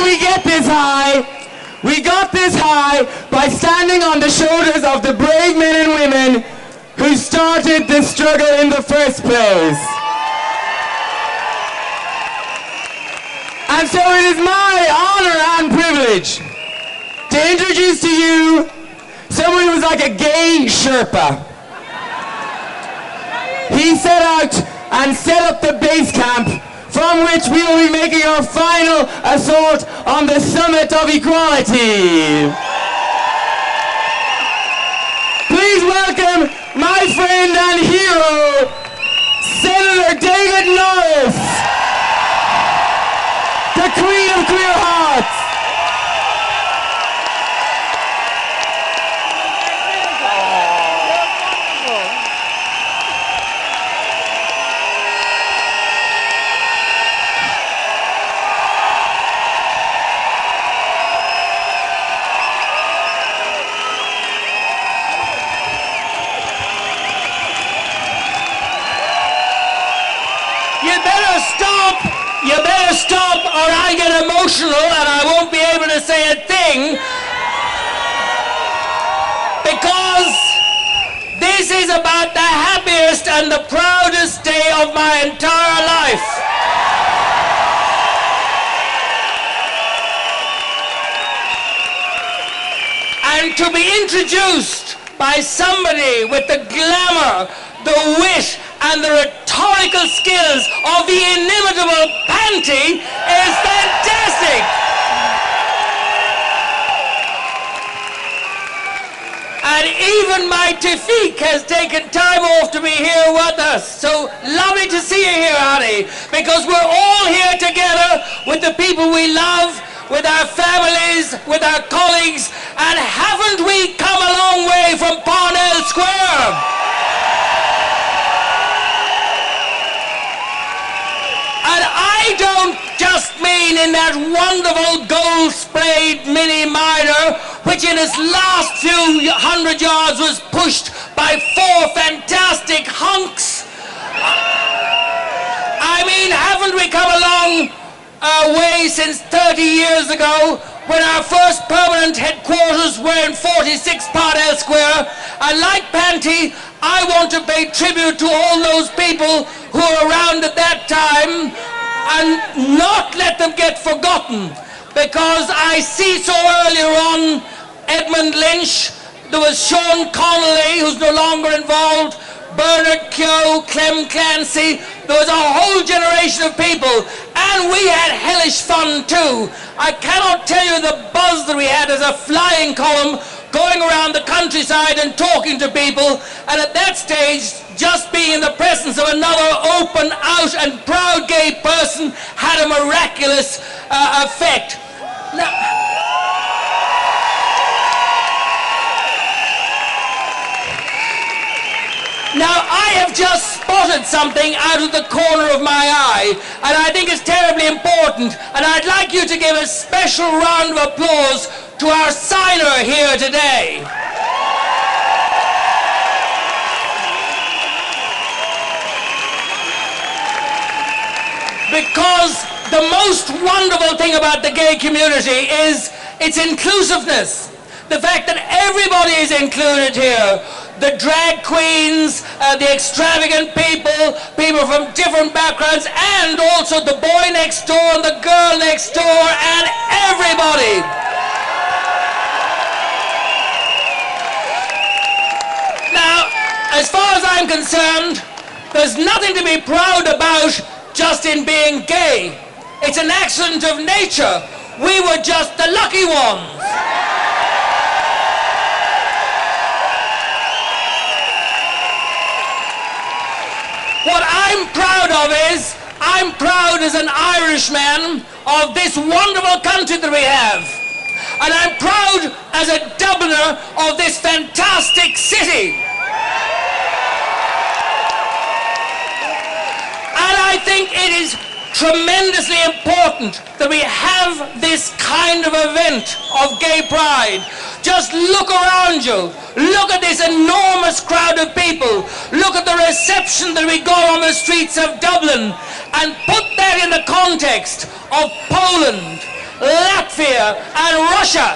did we get this high? We got this high by standing on the shoulders of the brave men and women who started this struggle in the first place. And so it is my honor and privilege to introduce to you someone who was like a gay Sherpa. He set out and set up the base camp from which we will be making our final assault on the summit of equality. Please welcome my friend and hero, Senator David Norris, the Queen of Queer Hearts. You better stop or I get emotional and I won't be able to say a thing, because this is about the happiest and the proudest day of my entire life. And to be introduced by somebody with the glamour, the wit and the rhetorical skills of the inimitable Panty is fantastic. And even my Tafik has taken time off to be here with us. So lovely to see you here, honey, because we're all here together with the people we love, with our families, with our colleagues, and haven't we come a long way from Parnell Square? And I don't just mean in that wonderful gold-sprayed Mini Minor, which in its last few hundred yards was pushed by 4 fantastic hunks. I mean, haven't we come a long way since 30 years ago, when our first permanent headquarters were in 46 Parnell Square? And like Panty, I want to pay tribute to all those people who were around at that time and not let them get forgotten, because I see so earlier on Edmund Lynch, there was Sean Connolly, who's no longer involved, Bernard Keogh, Clem Clancy. There was a whole generation of people, and we had hellish fun too. I cannot tell you the buzz that we had as a flying column, going around the countryside and talking to people, and at that stage, just being in the presence of another open, out and proud gay person had a miraculous effect. Now, I have just spotted something out of the corner of my eye, and I think it's terribly important, and I'd like you to give a special round of applause to our signer here today. Because the most wonderful thing about the gay community is its inclusiveness. The fact that everybody is included here. The drag queens, the extravagant people, people from different backgrounds, and also the boy next door and the girl next door, and everybody. Now, as far as I'm concerned, there's nothing to be proud about just in being gay. It's an accident of nature. We were just the lucky ones. What I'm proud of is, I'm proud as an Irishman of this wonderful country that we have. And I'm proud as a Dubliner of this fantastic city. And I think it is tremendously important that we have this kind of event of gay pride. Just look around you. Look at this enormous crowd of people. Look at the reception that we got on the streets of Dublin. And put that in the context of Poland Latvia, and Russia.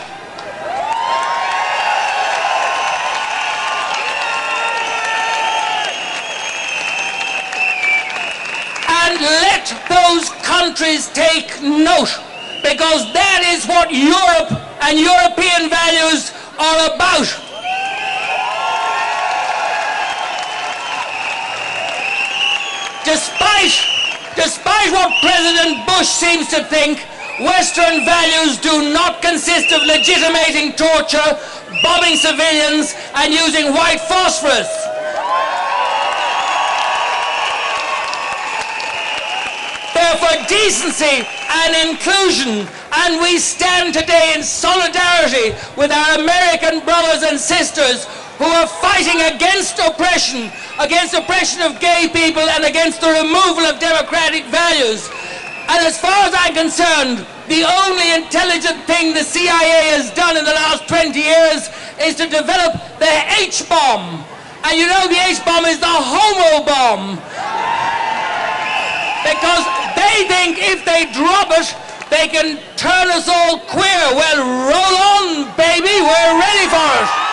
And let those countries take note, because that is what Europe and European values are about. Despite what President Bush seems to think, Western values do not consist of legitimating torture, bombing civilians, and using white phosphorus. They're for decency and inclusion, and we stand today in solidarity with our American brothers and sisters who are fighting against oppression of gay people and against the removal of democratic values. And as far as I'm concerned, the only intelligent thing the CIA has done in the last 20 years is to develop the H-bomb. And you know the H-bomb is the homo bomb. Because they think if they drop it, they can turn us all queer. Well, roll on, baby, we're ready for it.